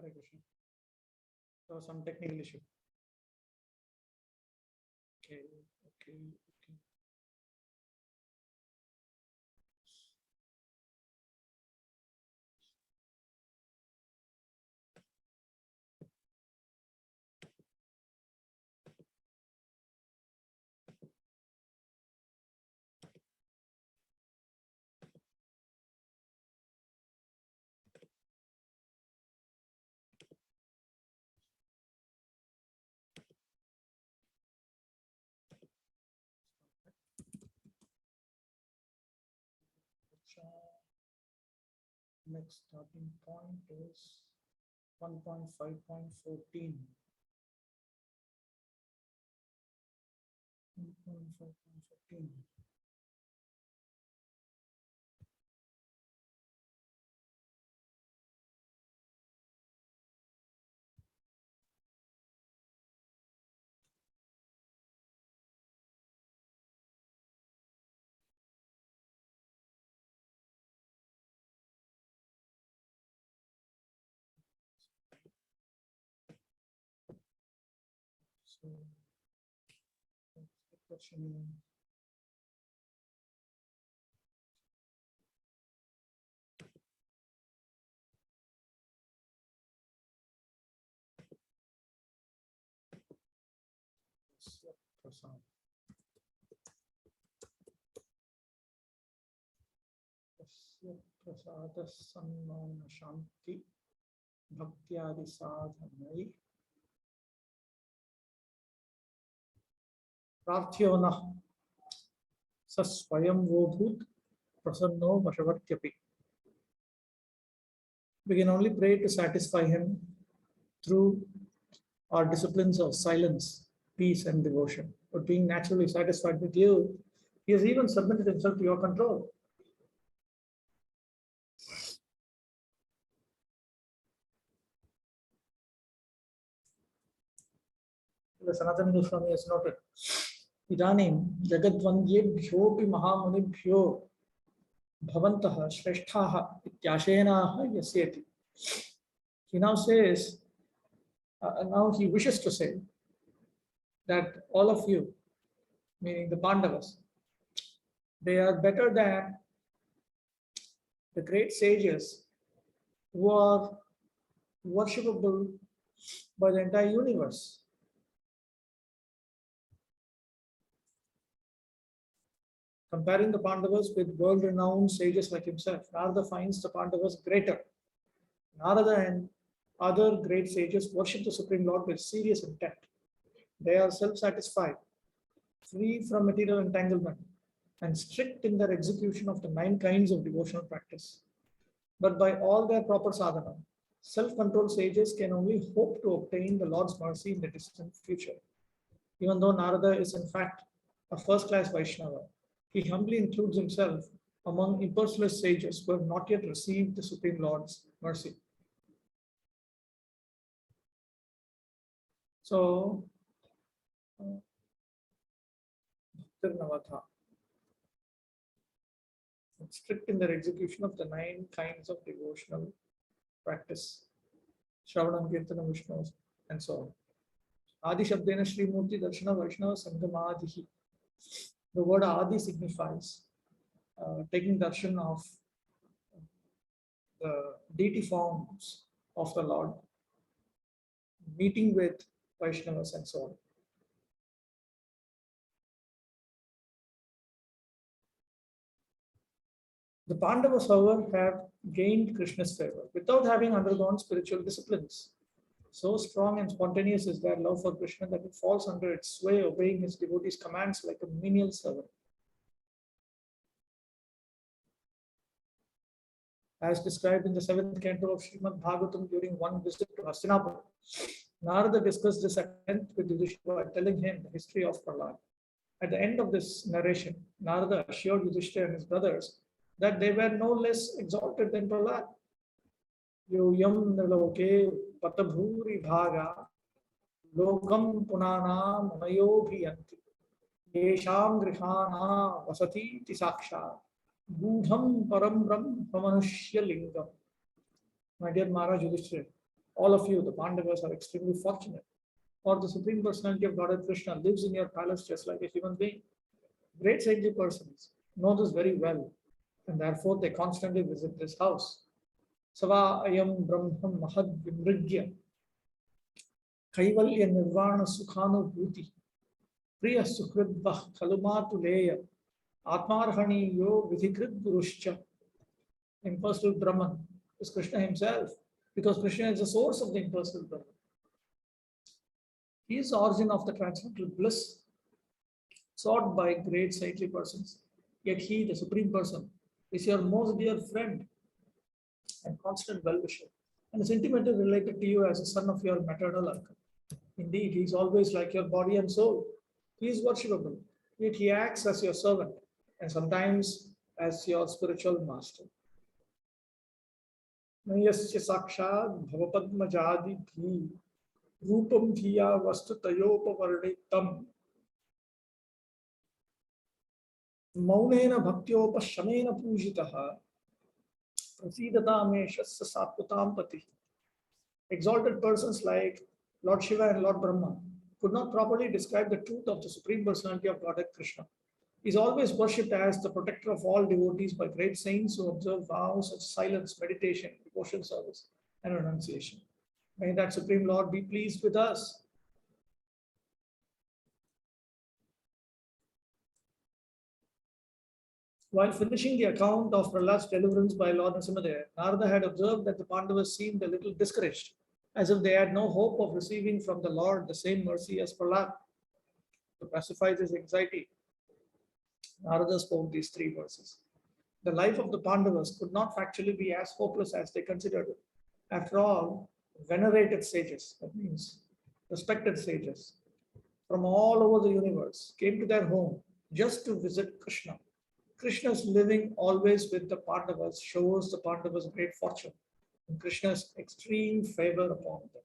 Hare Krishna. So some technical issue. Okay. Next starting point is 1.5.14. 1.5.14. So that's the question. Prasad. Prasada Sanmana Shanti Bhaktyadi Sadhanai Prarthyo na Saswayam Vodhut Prasanno Vashavartyapi. We can only pray to satisfy him through our disciplines of silence, peace, and devotion. But being naturally satisfied with you, he has even submitted himself to your control. The Sanatana Goswami has noted, Idanim Jagadvandyebhyopi Mahamunibhyo Bhavantaha Shreshtaha Ityashenaha Yasyeti. He now says, now he wishes to say that all of you, meaning the Pandavas, they are better than the great sages who are worshipable by the entire universe. Comparing the Pandavas with world-renowned sages like himself, Narada finds the Pandavas greater. Narada and other great sages worship the Supreme Lord with serious intent. They are self-satisfied, free from material entanglement, and strict in their execution of the 9 kinds of devotional practice. But by all their proper sadhana, self-controlled sages can only hope to obtain the Lord's mercy in the distant future. Even though Narada is in fact a first-class Vaishnava, he humbly includes himself among impersonalist sages who have not yet received the Supreme Lord's mercy. So, Tirnavatha, strict in their execution of the 9 kinds of devotional practice, Shravanam, Kirtanam, Vishnu, and so on. Adi Shabdena Shri Murti Darshana Vaishnava Sangamadihi. The word Adi signifies taking darshan of the deity forms of the Lord, meeting with Vaishnavas, and so on. The Pandavas, however, have gained Krishna's favor without having undergone spiritual disciplines. So strong and spontaneous is their love for Krishna that it falls under its sway, obeying his devotees' commands like a menial servant. As described in the 7th canto of Srimad Bhagavatam during one visit to Hastinapur, Narada discussed this at length with Yudhishthira by telling him the history of Prahlad. At the end of this narration, Narada assured Yudhishthira and his brothers that they were no less exalted than Prahlad. Yo yam naloke patabhuri bhaga lokam punana manayo bhiyanti yesham grihana vasati tisaksha gudham param brahm manushya lingam. My dear Maharaj Yudhishthira, All of you, the Pandavas, are extremely fortunate. For the Supreme Personality of Godhead Krishna lives in your palace just like a human being. Great saintly persons know this very well, and therefore they constantly visit this house. Sava ayam brahmam mahad vimrigya kaivalya nirvana sukhanubhuti priya sukridvah kalumatuleya atmarhani yo vidhikrit guruscha. Impersonal Brahman is Krishna himself, because Krishna is the source of the impersonal Brahman. He is the origin of the transcendental bliss sought by great saintly persons. Yet he, the Supreme Person, is your most dear friend and constant well-wisher, and is intimately related to you as a son of your maternal uncle. Indeed, he is always like your body and soul. He is worshipable, yet he acts as your servant and sometimes as your spiritual master. Nayasya sakshat bhavapadmajadi dhi rupam dhiya vastu tayopavarditam maunena bhaktyopa pujitaha prasidataameshasya satvatam pati. Exalted persons like Lord Shiva and Lord Brahma could not properly describe the truth of the Supreme Personality of Godhead Krishna. He is always worshipped as the protector of all devotees by great saints who observe vows of silence, meditation, devotion service, and renunciation. May that Supreme Lord be pleased with us. While finishing the account of Prahlad's deliverance by Lord Nrsimhadev, Narada had observed that the Pandavas seemed a little discouraged, as if they had no hope of receiving from the Lord the same mercy as Prahlad. To pacify his anxiety, Narada spoke these 3 verses. The life of the Pandavas could not factually be as hopeless as they considered it. After all, venerated sages, that means respected sages, from all over the universe came to their home just to visit Krishna. Krishna's living always with the Pandavas shows the Pandavas' great fortune and Krishna's extreme favor upon them.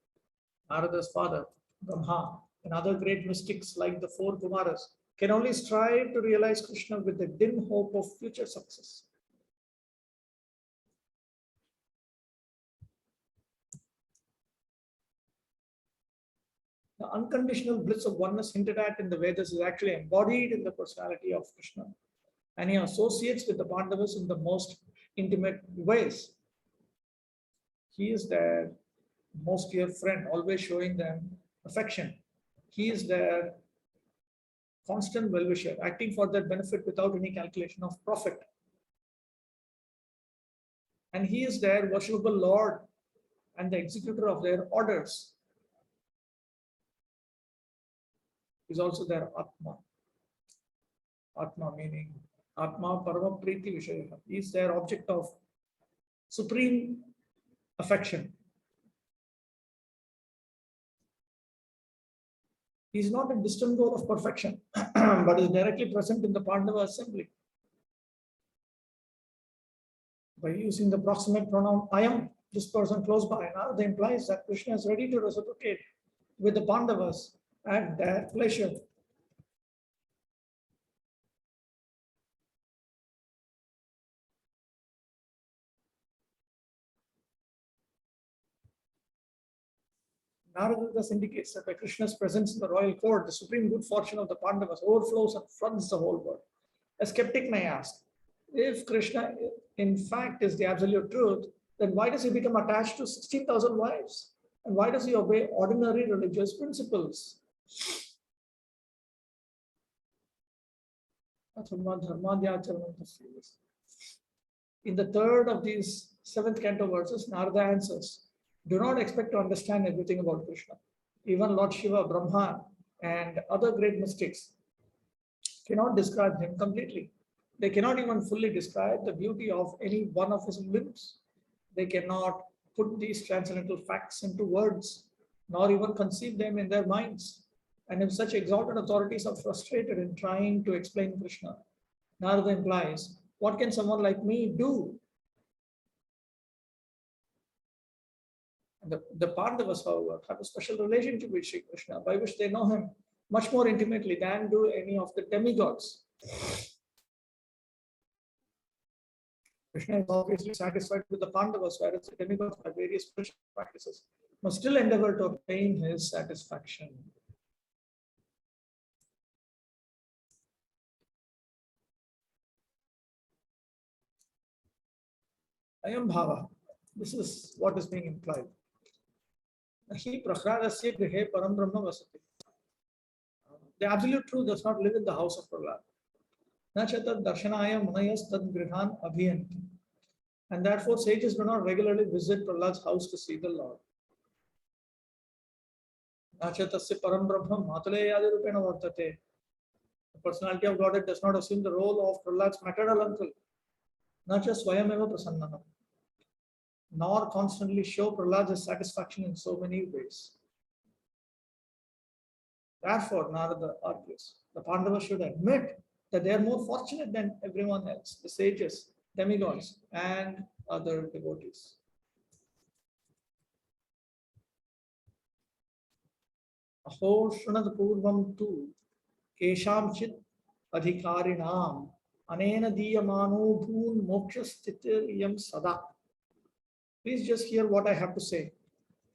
Narada's father, Brahma, and other great mystics like the 4 Kumaras can only strive to realize Krishna with the dim hope of future success. The unconditional bliss of oneness hinted at in the Vedas is actually embodied in the personality of Krishna, and he associates with the Pandavas in the most intimate ways. He is their most dear friend, always showing them affection. He is their constant well-wisher, acting for their benefit without any calculation of profit. And he is their worshipable Lord and the executor of their orders. He is also their Atma. Atma meaning Atma Parama Priti Vishaya. He is their object of supreme affection. He is not a distant goal of perfection, but is directly present in the Pandava assembly. By using the proximate pronoun I am, this person close by, Narada implies that Krishna is ready to reciprocate with the Pandavas at their pleasure. Narada thus indicates that by Krishna's presence in the royal court, the supreme good fortune of the Pandavas overflows and floods the whole world. A skeptic may ask, if Krishna in fact is the absolute truth, then why does he become attached to 16,000 wives? And why does he obey ordinary religious principles? In the 3rd of these 7th canto verses, Narada answers, do not expect to understand everything about Krishna. Even Lord Shiva, Brahma, and other great mystics cannot describe him completely. They cannot even fully describe the beauty of any one of his limbs. They cannot put these transcendental facts into words, nor even conceive them in their minds. And if such exalted authorities are frustrated in trying to explain Krishna, Narada implies, what can someone like me do? The Pandavas, however, have a special relationship with Sri Krishna, by which they know him much more intimately than do any of the demigods. Krishna is obviously satisfied with the Pandavas, whereas the demigods have various spiritual practices must still endeavor to obtain his satisfaction. Ayam bhava. This is what is being implied. He prahladasya grihe param brahma vasati. The absolute truth does not live in the house of Prahlad. Nachata darshanaya munayas tad grihan abhiyanti. And therefore sages do not regularly visit Prahlad's house to see the Lord. Nachatasya param brahma matuleyadi rupena vartate. The personality of Godhead does not assume the role of Prahlad's maternal uncle. Nacha swayameva prasanna. Nor constantly show Prahlad's satisfaction in so many ways. Therefore, Narada argues, the Pandavas should admit that they are more fortunate than everyone else, the sages, demigods, and other devotees. Aho shrunad purvam tu keshamchit adhikarinam anena diyamano bhun mokshastitiriyam sada. Please just hear what I have to say.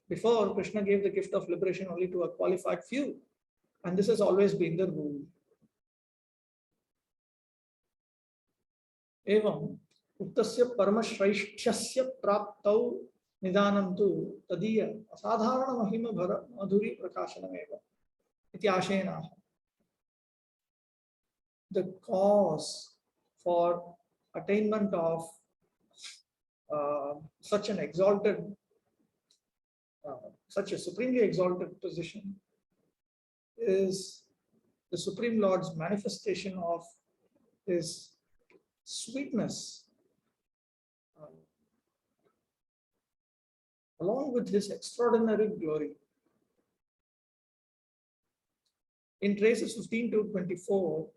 Before, Krishna gave the gift of liberation only to a qualified few, and this has always been the rule. Evam uttasya paramashraishtyasya praptau nidanam tu tadiya asadharana mahima madhuri prakashanameva iti ashena. The cause for attainment of such an exalted, such a supremely exalted position is the Supreme Lord's manifestation of his sweetness, along with his extraordinary glory. In traces 15 to 24,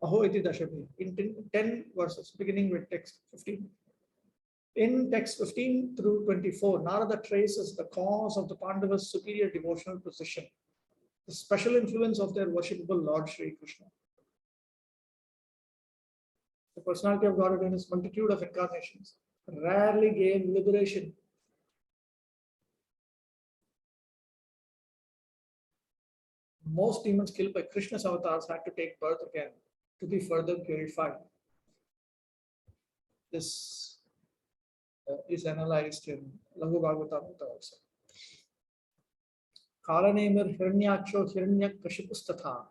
Aho iti dashabi, in 10 verses, beginning with text 15. In text 15 through 24, Narada traces the cause of the Pandavas' superior devotional position, the special influence of their worshipable Lord Sri Krishna. The personality of God in his multitude of incarnations rarely gave liberation. Most demons killed by Krishna's avatars had to take birth again to be further purified. This is analyzed in Bhagavatamrita also. Kalanemir hiranyaksho hiranyakashipustatha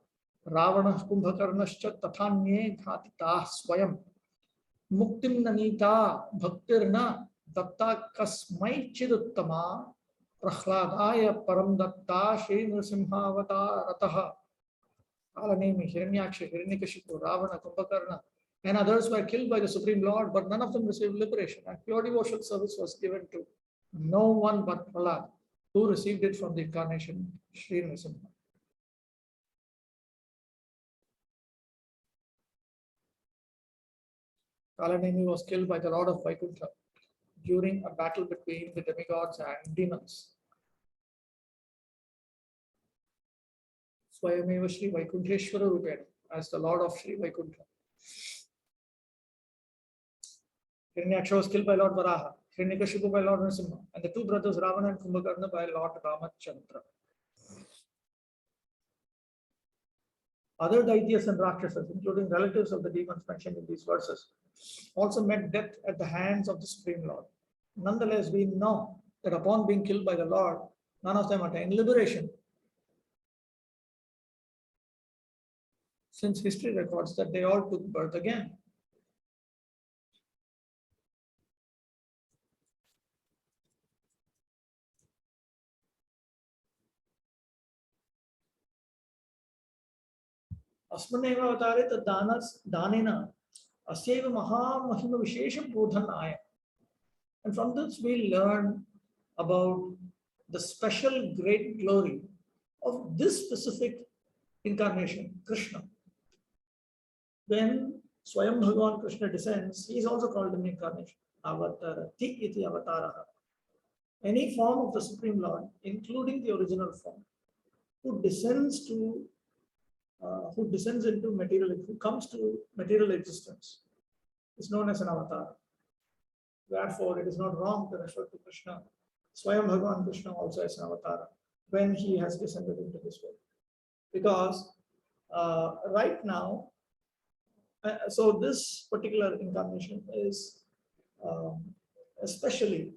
Ravana kumbhakarnascha tathanye ghatita swayam muktim nanita bhaktirna datta kasmai chiduttama prahladaya param datta shri nrsimhavataratāh. Kalanemi, Hiranyaksha, Hiranyakashipu, Ravana, Kumbhakarna, and others were killed by the Supreme Lord, but none of them received liberation, and pure devotional service was given to no one but Prahlad, who received it from the incarnation Sri Nrsimha. Kalanemi was killed by the Lord of Vaikuntha during a battle between the demigods and demons. Swayameva Shri Vaikunteshwara Rupena, as the Lord of Shri Vaikuntha. Hiranyaksha was killed by Lord Varaha, Hiranyakashipu by Lord Nrsimha, and the two brothers Ravana and Kumbhakarna by Lord Ramachandra. Other daityas and rakshasas, including relatives of the demons mentioned in these verses, also met death at the hands of the Supreme Lord. Nonetheless, we know that upon being killed by the Lord, none of them attained liberation, since history records that they all took birth again. Asmaneva avatare tad danena asyeva mahamahima vishesham bodhanaya. And from this we learn about the special great glory of this specific incarnation, Krishna. When Swayam Bhagavan Krishna descends, he is also called an incarnation. Avatarati iti avataraha. Any form of the Supreme Lord, including the original form, who descends into material, who comes to material existence, is known as an avatar. Therefore, it is not wrong to refer to Krishna Swayam Bhagavan Krishna also as an avatar when he has descended into this world. Because right now, so this particular incarnation is um, especially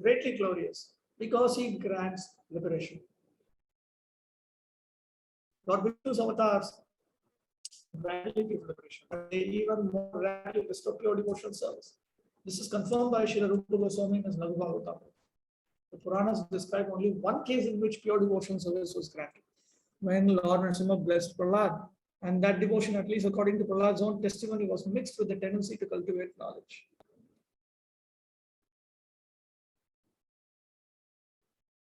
greatly glorious because he grants liberation. Lord Vishnu's avatars rarely give liberation, but they even more rarely bestow pure devotional service. This is confirmed by Srila Rupa Goswami as Lagu Bhagavatamrita. The Puranas describe only one case in which pure devotional service was granted, when Lord Narasimha blessed Prahlad. And that devotion, at least according to Prahlad's own testimony, was mixed with the tendency to cultivate knowledge.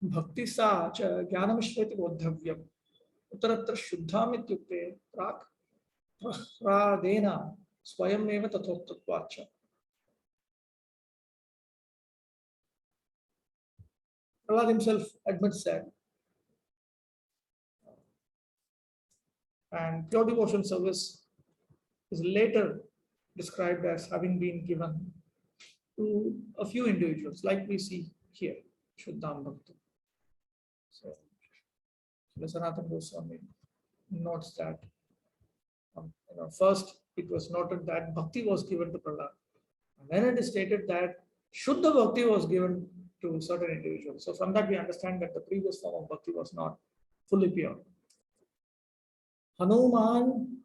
Bhakti sa cha jnanamishveti bodhavyam uttaratra shuddham ityukte prak prahradena swayam eva tathottatvacha. Prahlad himself admits that. And pure devotion service is later described as having been given to a few individuals, like we see here, Shuddham Bhakti. So, Sanatana Goswami notes that first it was noted that Bhakti was given to Prahlad. And then it is stated that Shuddha Bhakti was given to certain individuals. So from that we understand that the previous form of Bhakti was not fully pure. Hanuman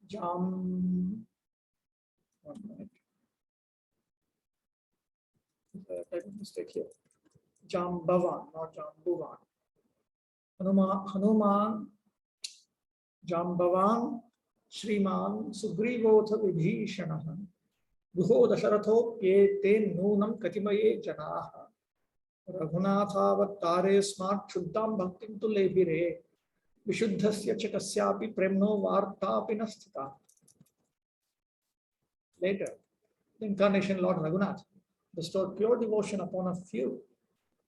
Jam. One minute. Type of mistake here. Jambavan, not Jambuvan. Hanuman Jambavan Shriman Sugrivoth Vibhishanaha Guho Dasharatho Pyete Nunam Katimaye Janaha Raghunathavatare Smart Shuddham Bhaktim Tu Lebhire Vishuddhasya Chakasyapi Premno Vartapi Nastita. Later, the incarnation Lord Raghunath bestowed pure devotion upon a few: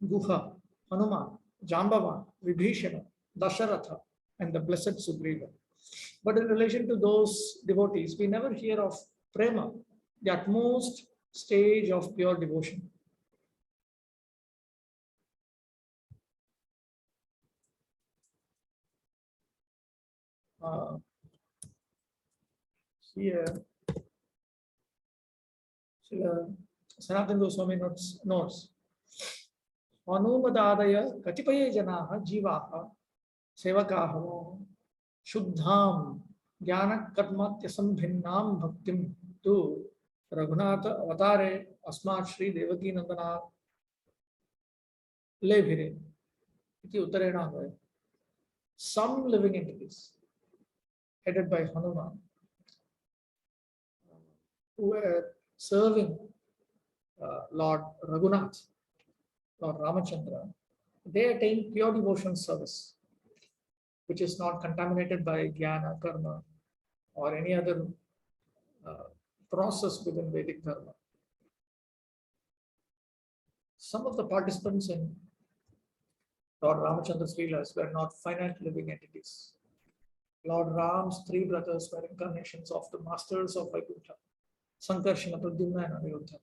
Guha, Hanuman, Jambavan, Vibhishana, Dasharatha, and the blessed Sugriva. But in relation to those devotees, we never hear of prema, the utmost stage of pure devotion. Here, Sanatana Goswami notes Anumadadaya Katipaye Janaha Jivaha Sevakaha Shuddham Jnana Karmatya Sambhinnam Bhaktim Tu Raghunatha Avatare Asmat Shri Devaki Nandana Lebhire Iti Uttarena Hoya. Some living entities headed by Hanuman who were serving Lord Raghunath, Lord Ramachandra, they attain pure devotion service, which is not contaminated by jnana, karma, or any other process within Vedic dharma. Some of the participants in Lord Ramachandra's Leelas were not finite living entities. Lord Ram's three brothers were incarnations of the masters of Vaikuntha, Sankarshana, Pradyumna, and Aniruddha.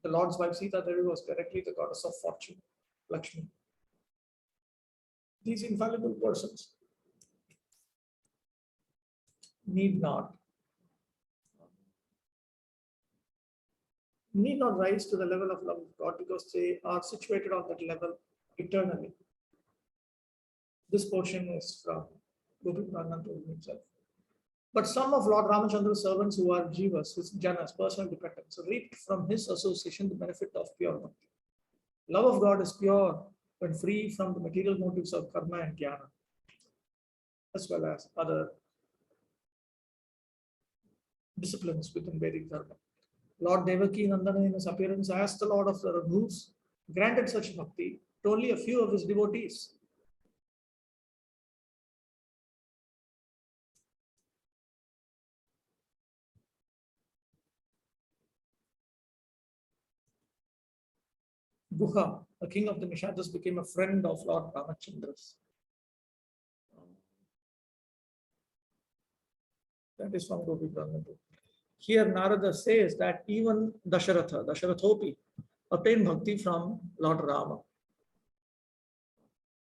The Lord's wife Sita Devi was directly the goddess of fortune, Lakshmi. These infallible persons need not rise to the level of love of God because they are situated on that level eternally. This portion is from Gopi Prananda himself. But some of Lord Ramachandra's servants who are jivas, his janas, personal dependents, reaped from his association the benefit of pure bhakti. Love of God is pure when free from the material motives of karma and jnana, as well as other disciplines within Vedic dharma. Lord Devaki Nandana, in his appearance as the Lord of the Raghus, granted such bhakti to only a few of his devotees. Guha, the king of the Nishadas, became a friend of Lord Ramachandra's. That is from Gopi Prananda. here Narada says that even Dasharathopi, obtained bhakti from Lord Rama.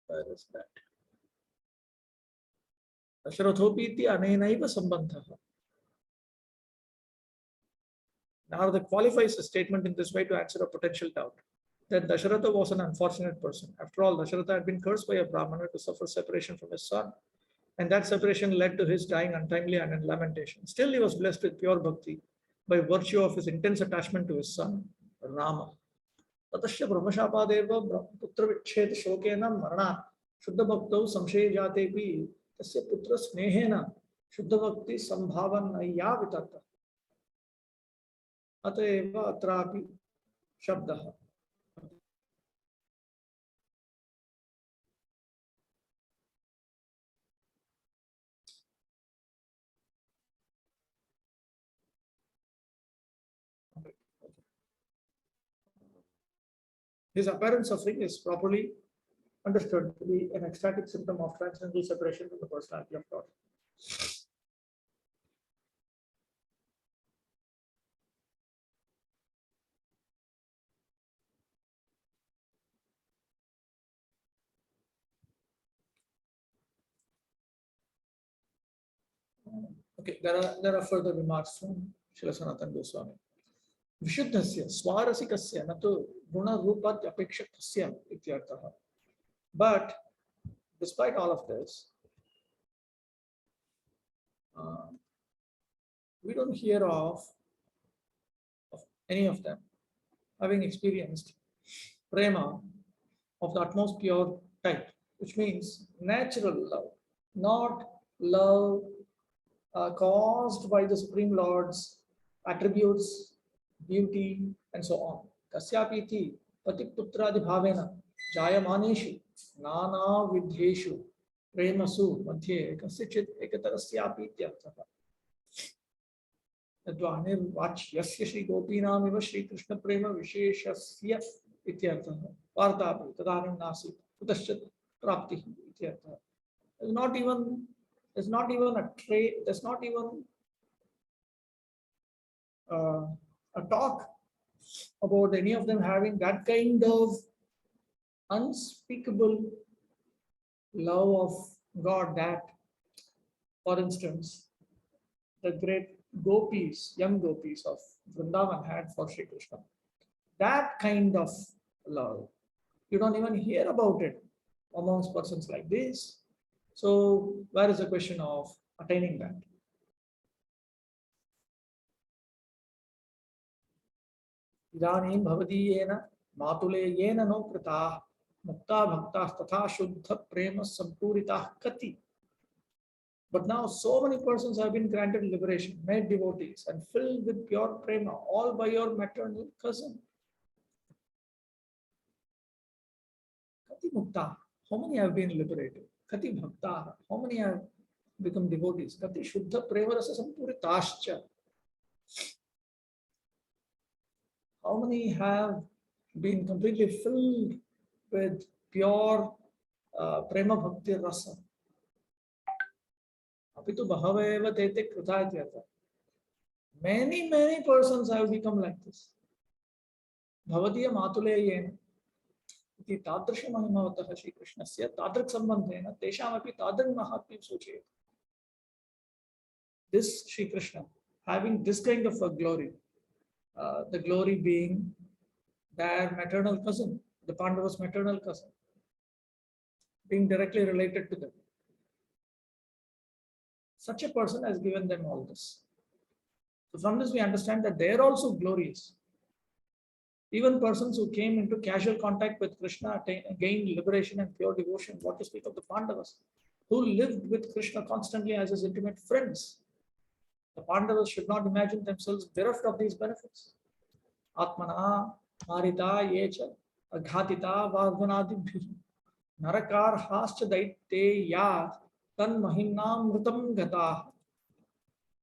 Where is that? Dasharathopi iti anenaiva sambandhaha. Narada qualifies a statement in this way to answer a potential doubt that Dasharatha was an unfortunate person. After all, Dasharatha had been cursed by a Brahmana to suffer separation from his son, and that separation led to his dying untimely and in lamentation. Still, he was blessed with pure bhakti by virtue of his intense attachment to his son, Rama. ततश्च ब्रह्मशापादेव पुत्रविच्छेद शोकेन मरणात् शुद्धभक्तौ संशये जातेपि तस्य पुत्र स्नेहेन शुद्धभक्ति संभावनया वितता अतएव अत्रापि शब्दः. His apparent suffering is properly understood to be an ecstatic symptom of transcendental separation from the personality of God. Okay, there are further remarks from Srila Sanatana Goswami. Vishuddhasya swarasikas na tu guna rupat apekshakasya ityartha. But despite all of this, we don't hear of any of them having experienced prema of the utmost pure type, which means natural love, not love caused by the Supreme Lord's attributes, beauty, and so on. Kasyapiti patiputradi bhavena jayamaneshu nana vidheshu premasu madhye kasyachit ekatarasyapi ityartha. Tadvanirvachyasya Shri Gopinam iva Shri Krishna prema visheshasya ityartha. Vartapi tadanim nasi kutaschat prapti ityartha. There's not even a trait, there's not even a talk about any of them having that kind of unspeakable love of God that, for instance, the great gopis, young gopis of Vrindavan had for Sri Krishna. That kind of love, you don't even hear about it amongst persons like this. So where is the question of attaining that? Idanim bhavadiyena matuleyena no kritah mukta bhaktah tatha shuddha prema sampuritah kati. But now so many persons have been granted liberation, made devotees, and filled with pure prema, all by your maternal cousin. Kati mukta, how many have been liberated? Kati bhakta, how many have become devotees? Kati shuddha prema rasa sampuritascha. How many have been completely filled with pure prema bhakti rasa? Apitu bhaveva tete krita ityartha. Many persons have become like this. Bhavadiya matuleyena iti tadrisha mahimavataha Shri Krishnasya tadrik sambandhena teshamapi tadrik mahatmyam suchayet. This Shri Krishna, having this kind of a glory, the glory being their maternal cousin, the Pandavas' maternal cousin, being directly related to them. Such a person has given them all this. So from this we understand that they are also glorious. Even persons who came into casual contact with Krishna gained liberation and pure devotion. What to speak of the Pandavas, who lived with Krishna constantly as his intimate friends. The Pandavas should not imagine themselves bereft of these benefits. Atmana, Marita, Yecha, Aghatita, Varvanadibhi, Narakar, Hascha Daite, Ya, Tan Mahinam Mritam Gata.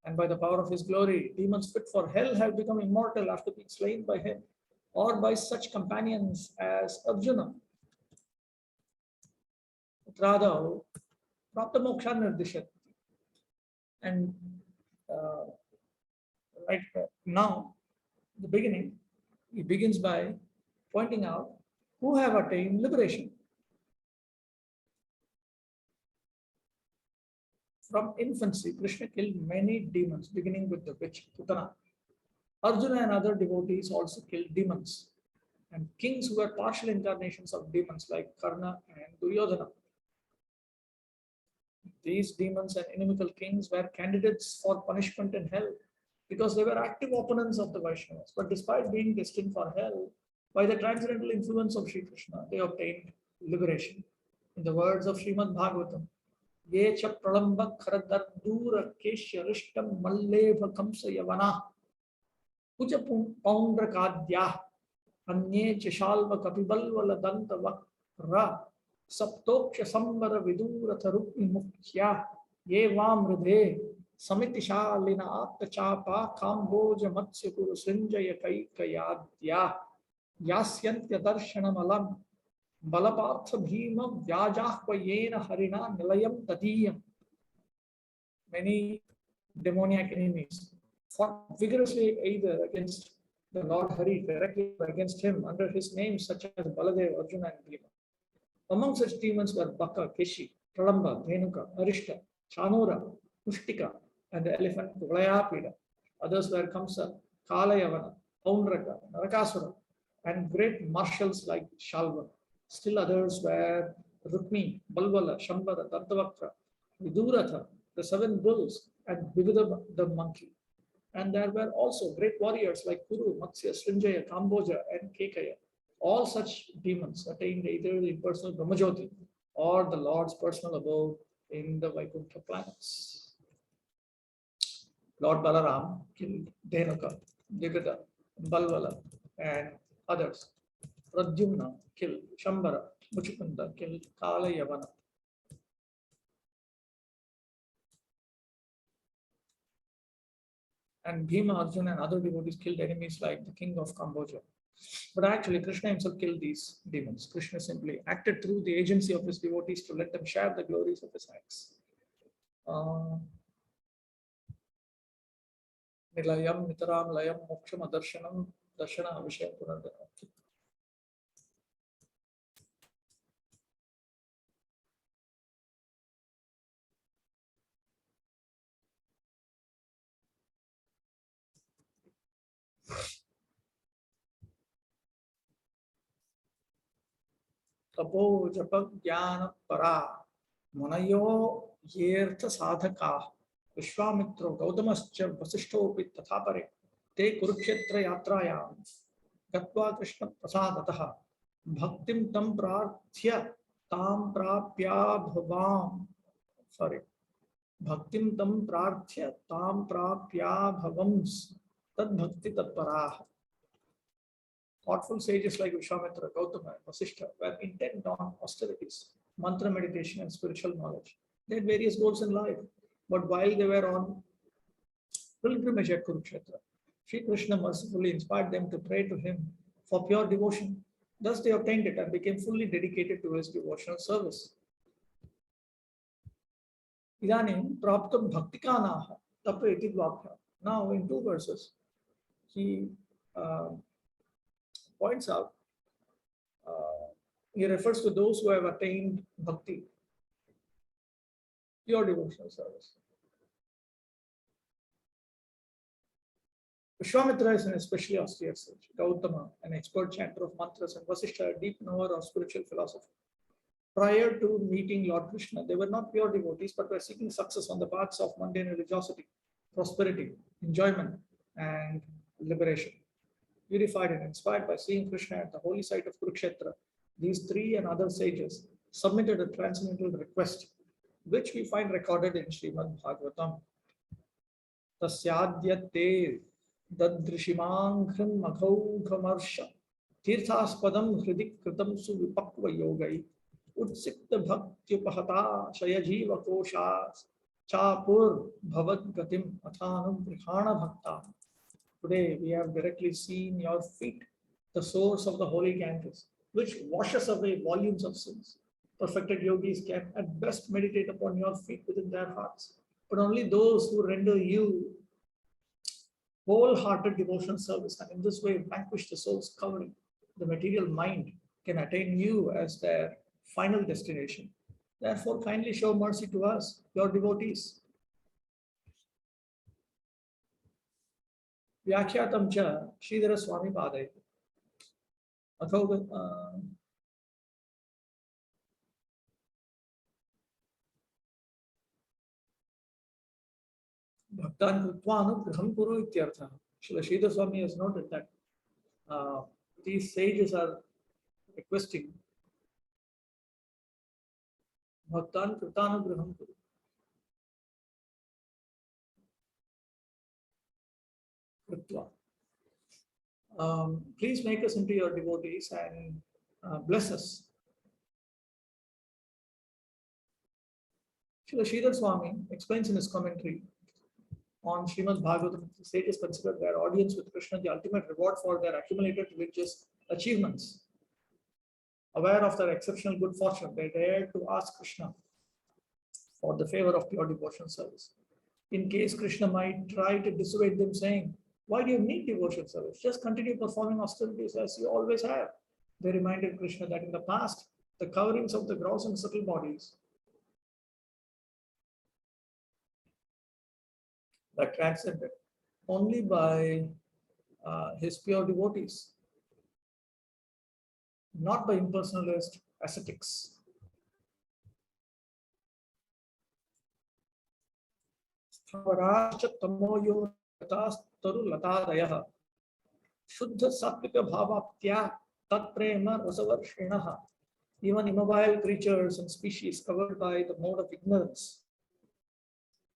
And by the power of his glory, demons fit for hell have become immortal after being slain by him or by such companions as Arjuna. Utradav, Prapta Moksha Nirdishat. And right now, the beginning, he begins by pointing out who have attained liberation. From infancy, Krishna killed many demons, beginning with the witch Putana. Arjuna and other devotees also killed demons, and kings who were partial incarnations of demons like Karna and Duryodhana. These demons and inimical kings were candidates for punishment in hell because they were active opponents of the Vaishnavas. But despite being destined for hell, by the transcendental influence of Sri Krishna, they obtained liberation. In the words of Srimad Bhagavatam, Ye cha pralamba kharadardura keshya rishtam malleva kamsa yavana puja poundra kadya anye chishalva kapibalvala danta vakra saptoksha sambara viduratha rukmi mukhya ye vamridhe samitishalina attachapa kamboja matsya kuru srinjaya kaikayadya yasyantya darshanamalam Balapartha Bhima Vyajahvayena Harina Nilayam Tadiyam. Many demoniac enemies fought vigorously either against the Lord Hari, directly or against him under his names such as Baladev, Arjuna, and Bhima. Among such demons were Baka, Keshi, Pralamba, Dhenuka, Arishta, Chanura, Pushtika, and the elephant Kulayapida. Others were Kamsa, Kalayavana, Paundraka, Narakasura, and great marshals like Shalva. Still others were Rukmi, Balvala, Shambara, Dantavakra, Viduratha, the 7 bulls, and Vividha the monkey. And there were also great warriors like Kuru, Matsya, Srinjaya, Kamboja, and Kekaya. All such demons attained either the impersonal Brahmajyoti or the Lord's personal abode in the Vaikuntha planets. Lord Balaram killed Dhenuka, Vividha, Balvala, and others. Pradyumna killed Shambara, Muchukunda killed Kalayavana. And Bhima, Arjuna, and other devotees killed enemies like the king of Cambodia. But actually, Krishna himself killed these demons. Krishna simply acted through the agency of his devotees to let them share the glories of his acts. Nilayam, Nitaram, Layam, Moksham, Darshanam, Darshana, Avishaya, Punardana. Tapo japa jnana para munayo yertha sadhaka Vishwamitro Gaudamascha Vasishtopi Tathapare Te Kurukshetra Yatrayam Gatva Krishna Prasadataha Bhaktim Tam Prarthya Tam Prapya Bhavam Bhaktim Tam Prarthya Tam Prapya Bhavams Tad Bhakti Tatparah. Thoughtful sages like Vishwamitra, Gautama, and Vasishtha were intent on austerities, mantra meditation, and spiritual knowledge. They had various goals in life, but while they were on pilgrimage at Kurukshetra, Sri Krishna mercifully inspired them to pray to him for pure devotion. Thus they obtained it and became fully dedicated to his devotional service. Idanim praptam bhaktikanaha tape iti dvabhya. Now in 2 verses, he points out, he refers to those who have attained bhakti, pure devotional service. Vishwamitra is an especially austere sage, Gautama, an expert chanter of mantras, and Vasishtha, a deep knower of spiritual philosophy. Prior to meeting Lord Krishna, they were not pure devotees, but were seeking success on the paths of mundane religiosity, prosperity, enjoyment, and liberation. Purified and inspired by seeing Krishna at the holy site of Kurukshetra, these 3 and other sages submitted a transcendental request, which we find recorded in Srimad Bhagavatam. Tasyadyate dadrishimanghan maghaugamarsha tirthaspadam hridik kritam suvipakva yogai utsikta bhaktyupahata shayajiva koshas chapur bhavad gatim athanam prihana bhakta. Today we have directly seen your feet, the source of the holy Ganges, which washes away volumes of sins. Perfected yogis can at best meditate upon your feet within their hearts, but only those who render you wholehearted devotional service, and in this way vanquish the soul's covering. The material mind can attain you as their final destination. Therefore, kindly show mercy to us, your devotees. Vyakyatam cha Sridhara Swami Padai. Bhaktan Kritva Graham Kuru Ityartha. Srila Sridhar Swami has noted that these sages are requesting Bhaktan Kritanu Graham Kuru. Kritva. Please make us into your devotees and bless us. Srila Sridhar Swami explains in his commentary on Srimad Bhagavatam, the sages consider their audience with Krishna the ultimate reward for their accumulated religious achievements. Aware of their exceptional good fortune, they dare to ask Krishna for the favor of pure devotional service. In case Krishna might try to dissuade them, saying, "Why do you need devotional service? Just continue performing austerities as you always have." They reminded Krishna that in the past, the coverings of the gross and subtle bodies that transcended only by his pure devotees, not by impersonalist ascetics. Shuddha Sattvika Bhavaptya Tat Prema Rasavarshinaha. Even immobile creatures and species covered by the mode of ignorance,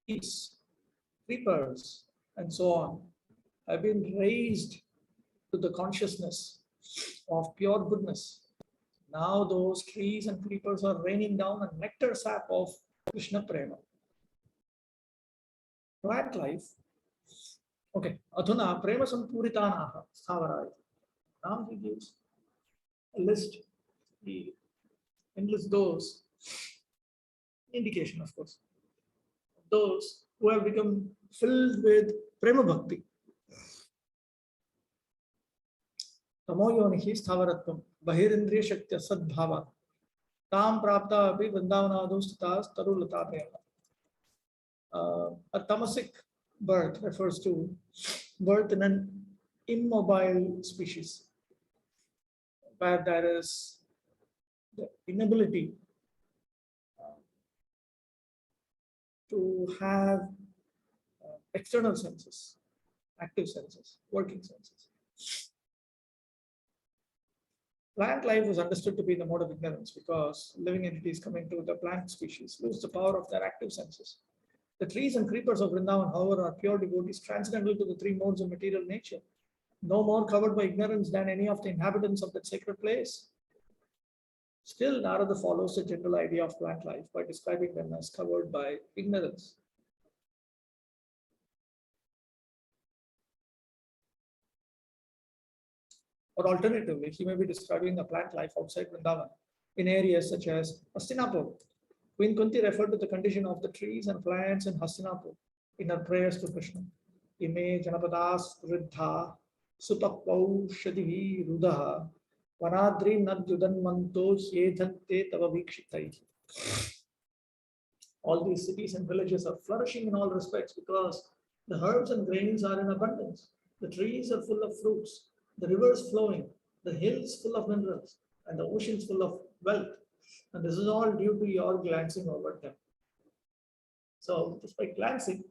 peace, creepers, and so on, have been raised to the consciousness of pure goodness. Now those trees and creepers are raining down a nectar sap of Krishna Prema. Plant life. Okay. Adhuna Prema Sampuritanaha Sthavaraya. Now he gives a list. He enlists those, indication of course, those who have become filled with Prema Bhakti. Tamoyonihi Sthavaratvam Bahirindriya Shaktya Sadbhava Tam Prapta Api Vrindavanadhustatas Tarulatateha. A tamasic birth refers to birth in an immobile species where there is the inability to have external senses, active senses, working senses. Plant life is understood to be the mode of ignorance because living entities coming to the plant species lose the power of their active senses. The trees and creepers of Vrindavan, however, are pure devotees transcendental to the three modes of material nature, no more covered by ignorance than any of the inhabitants of that sacred place. Still, Narada follows the general idea of plant life by describing them as covered by ignorance. Or alternatively, he may be describing the plant life outside Vrindavan in areas such as Hastinapur. Queen Kunti referred to the condition of the trees and plants in Hastinapur in her prayers to Krishna. Ime janapadas riddha supapau shadihi rudaha vanadri nadyudanmanto hyedhante tava vikshitai. All these cities and villages are flourishing in all respects because the herbs and grains are in abundance. The trees are full of fruits, the rivers flowing, the hills full of minerals, and the oceans full of wealth. And this is all due to your glancing over them. So just by glancing,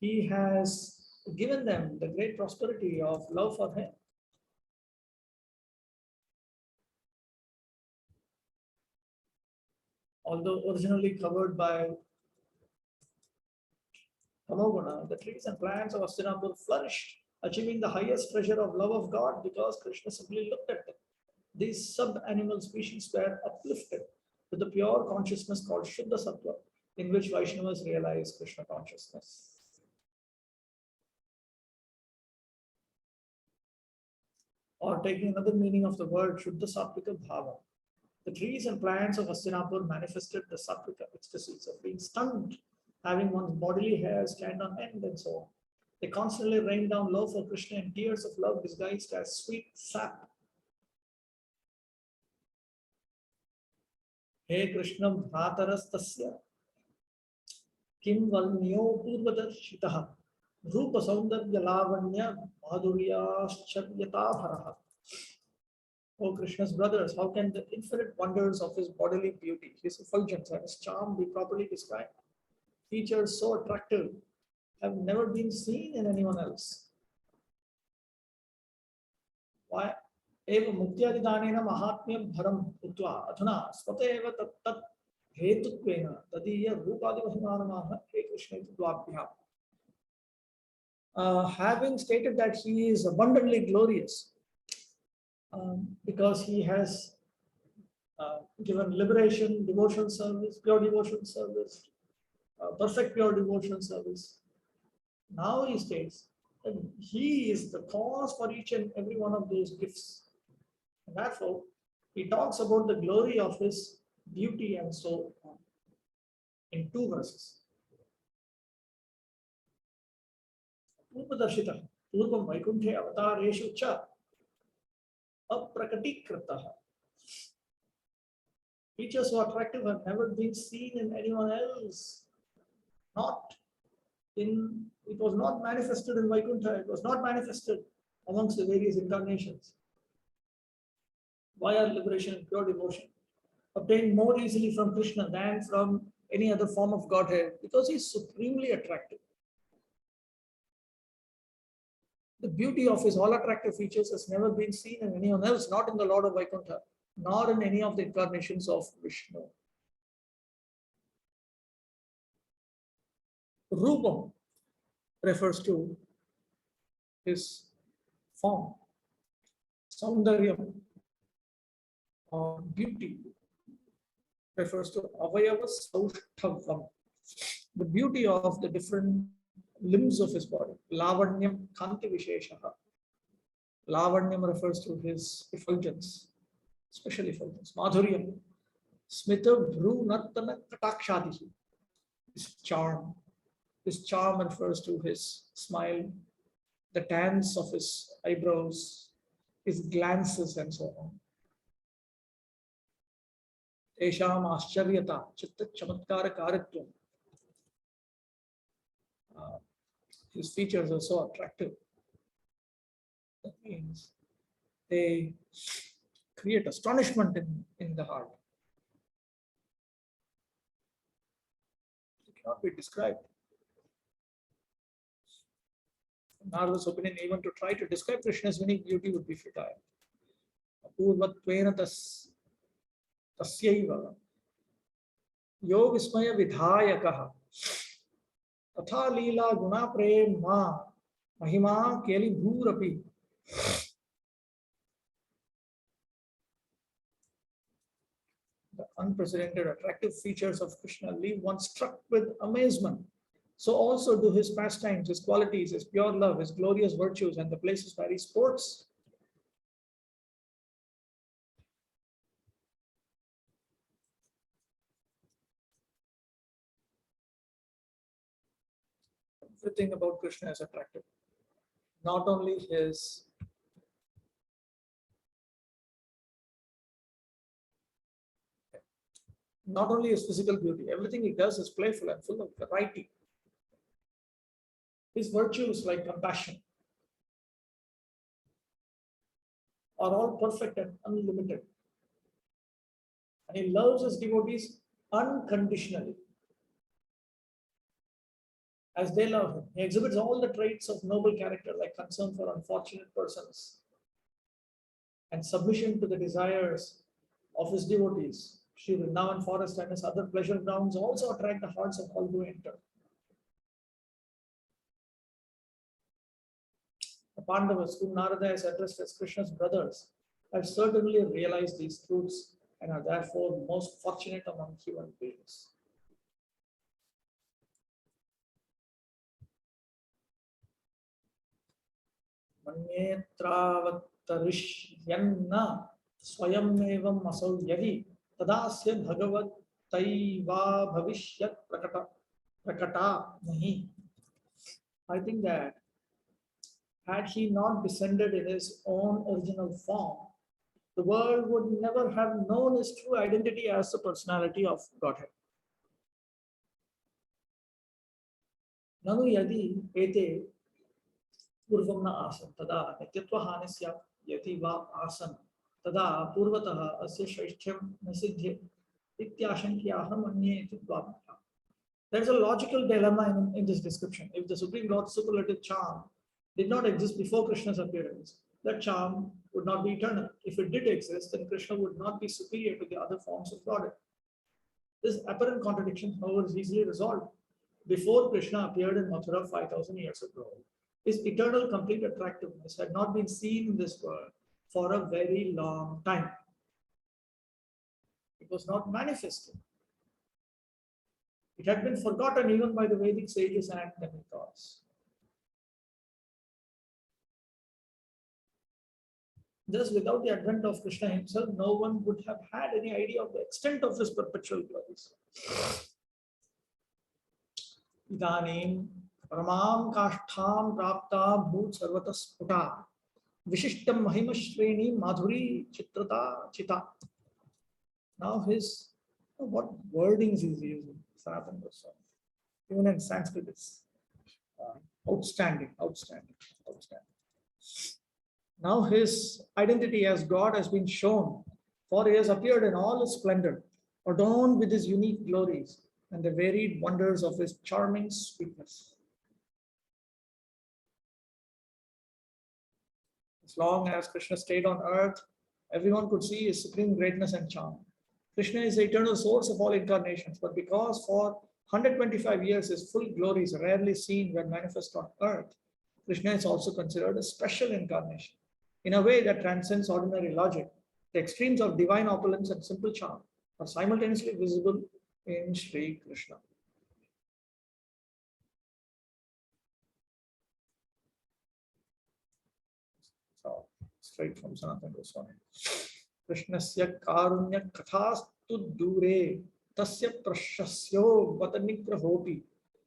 he has given them the great prosperity of love for him. Although originally covered by Tamoguna, the trees and plants of Hastinapur flourished, achieving the highest treasure of love of God because Krishna simply looked at them. These sub-animal species were uplifted to the pure consciousness called Shuddha Sattva, in which Vaishnavas realize Krishna consciousness. Or taking another meaning of the word Shuddha Sattvika Bhava, the trees and plants of Hastinapur manifested the Sattvika ecstasies of being stunned, having one's bodily hair stand on end and so on. They constantly rain down love for Krishna in tears of love disguised as sweet sap. He Krishna Bhratarastasya Kim Valnyo Purvadarshitaha Rupa Saundarya Lavanya Madhuryascharyatabharaha. O Krishna's brothers, how can the infinite wonders of his bodily beauty, his effulgence and his charm be properly described? Features so attractive have never been seen in anyone else. Why? Eva Muktyadidanena Mahatmyam Bharam Utva Adhuna Swateva Tat Hetutvena Tadiya Rupadi Mahimanamaha He Krishna Dvabhyam. Having stated that he is abundantly glorious, because he has given liberation, devotion service, pure devotion service, perfect pure devotion service. Now he states that he is the cause for each and every one of those gifts. And therefore, he talks about the glory of his beauty and so on in 2 verses. Purvadarshita, Purvam Vaikunthe Avatareshu Cha Aprakatikritah. Features so attractive have never been seen in anyone else. It was not manifested in Vaikuntha, it was not manifested amongst the various incarnations. Why are liberation and pure devotion obtained more easily from Krishna than from any other form of Godhead? Because he is supremely attractive. The beauty of his all attractive features has never been seen in anyone else, not in the Lord of Vaikuntha, nor in any of the incarnations of Vishnu. Rupam refers to his form. Saundaryam or beauty refers to Avayava Saushthavam, the beauty of the different limbs of his body. Lavanyam Kanti Visheshaha. Lavanyam refers to his effulgence, special effulgence. Madhuryam, Smita Bhru Nartana Katakshadihi, his charm. His charm refers to his smile, the tans of his eyebrows, his glances, and so on. Tesham Ascharyata, Chitta Chamatkara Karitvam. His features are so attractive. That means they create astonishment in the heart. It cannot be described. Narada's opinion, even to try to describe Krishna's unique beauty would be futile. Apurvatvena tasyaiva yo vismaya vidhayakaha tatha leela guna prema mahima keli bhurapi. The unprecedented attractive features of Krishna leave one struck with amazement. So also do his pastimes, his qualities, his pure love, his glorious virtues, and the places where he sports. Everything about Krishna is attractive. Not only his physical beauty, everything he does is playful and full of variety. His virtues, like compassion, are all perfect and unlimited. And he loves his devotees unconditionally, as they love him. He exhibits all the traits of noble character, like concern for unfortunate persons and submission to the desires of his devotees. Sri Vrindavan forest and his other pleasure grounds also attract the hearts of all who enter. The Pandavas, whom Narada has addressed as Krishna's brothers, have certainly realized these truths and are therefore most fortunate among human beings. Manyetravatarishyanna swayam asau yahi tadasya bhagavat taiva bhavishyat prakata nahi. I think that had he not descended in his own original form, the world would never have known his true identity as the personality of Godhead. Nanu yadi ete पूर्वं न आसन् तदा नित्यत्वहानि स्यात् यदि वा आसन् तदा पूर्वतः अस्य शैष्ठ्यं न सिद्ध्येत् इत्याशङ्क्याः मन्ये इति द्वाभ्याम्. There is a logical dilemma in this description. If the Supreme Lord's superlative charm did not exist before Krishna's appearance, that charm would not be eternal. If it did exist, then Krishna would not be superior to the other forms of Godhead. This apparent contradiction, however, is easily resolved. Before Krishna appeared in Mathura 5,000 years ago, his eternal complete attractiveness had not been seen in this world for a very long time. It was not manifested. It had been forgotten even by the Vedic sages and demigods. Thus, without the advent of Krishna himself, no one would have had any idea of the extent of his perpetual glories. Idanim Paramam Kashtham Prapta Bhut Sarvata Sputa Vishishtam Mahima Shreni Madhuri Chitrata Chita. Now what wordings he's using, Sanatana Goswami. Even in Sanskrit it's outstanding. Now his identity as God has been shown, for he has appeared in all his splendor, adorned with his unique glories and the varied wonders of his charming sweetness. As long as Krishna stayed on earth, everyone could see his supreme greatness and charm. Krishna is the eternal source of all incarnations, but because for 125 years his full glory is rarely seen when manifest on earth, Krishna is also considered a special incarnation. In a way that transcends ordinary logic, the extremes of divine opulence and simple charm are simultaneously visible in Sri Krishna. So, straight from Sanatana Goswami. Krishnasya karunya kathastu dure tasya prashasyo vatanigrahopi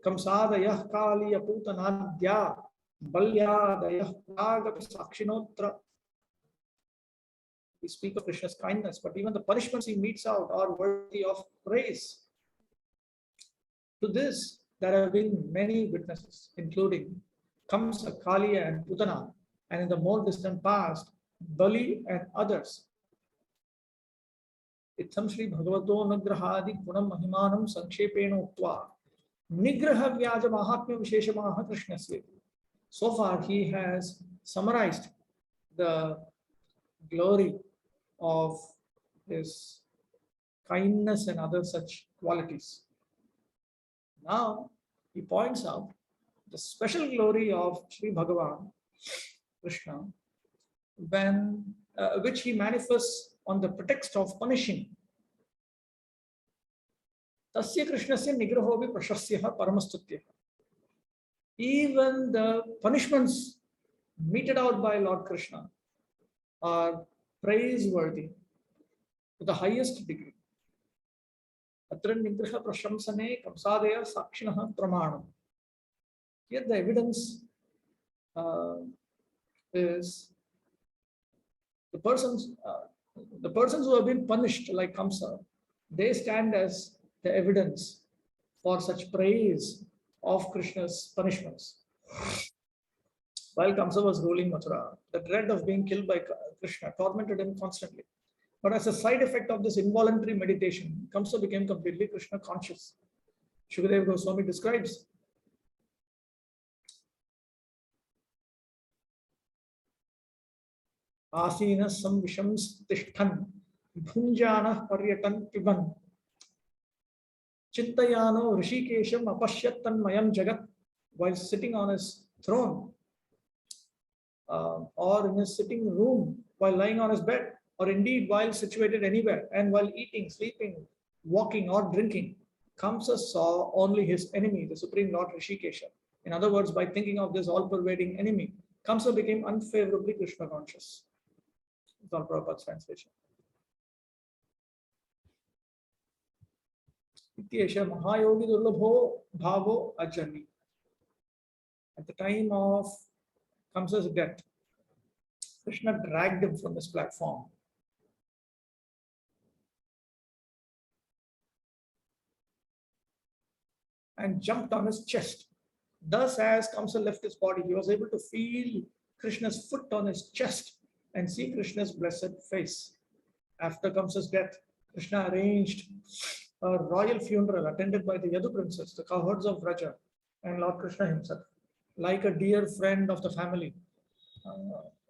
kamsadayah kaliya putanadya balyadayah pragapi sakshinotra. We speak of Krishna's kindness, but even the punishments he metes out are worthy of praise. To this, there have been many witnesses, including Kamsa, Kaliya, and Putana, and in the more distant past, Bali and others. Itham Shri Bhagavato Nagrahadi Gunam Mahimanam Sankhepeno Uktva Nigraha Vyaja Mahatmya Visheshamaha Krishnasya. So far, he has summarized the glory of his kindness and other such qualities. Now, he points out the special glory of Sri Bhagavan, Krishna, which he manifests on the pretext of punishing. Tasya Krishnasya nigrahovi prashasyaha paramastutya. Even the punishments meted out by Lord Krishna are praiseworthy to the highest degree. Atra nigraha prashamsane kamsadaya sakshinaha pramanam. Yet the evidence is the persons who have been punished, like Kamsa, they stand as the evidence for such praise of Krishna's punishments. While Kamsa was ruling Mathura, the dread of being killed by Krishna tormented him constantly. But as a side effect of this involuntary meditation, Kamsa became completely Krishna conscious. Shukadeva Goswami describes Asina samvisham tishthan bhunjana paryatan piban Chintayano Rishikesham apashyattan mayam jagat, while sitting on his throne or in his sitting room, while lying on his bed, or indeed while situated anywhere, and while eating, sleeping, walking or drinking, Kamsa saw only his enemy, the Supreme Lord Rishikesha. In other words, by thinking of this all-pervading enemy, Kamsa became unfavorably Krishna conscious. It's all Prabhupada's translation. Ityesha Mahayogi Durlabho Bhavo Ajani. At the time of Kamsa's death, Krishna dragged him from his platform and jumped on his chest. Thus, as Kamsa left his body, he was able to feel Krishna's foot on his chest and see Krishna's blessed face. After Kamsa's death, Krishna arranged a royal funeral attended by the Yadu princess, the cowherds of Vraja, and Lord Krishna himself. Like a dear friend of the family,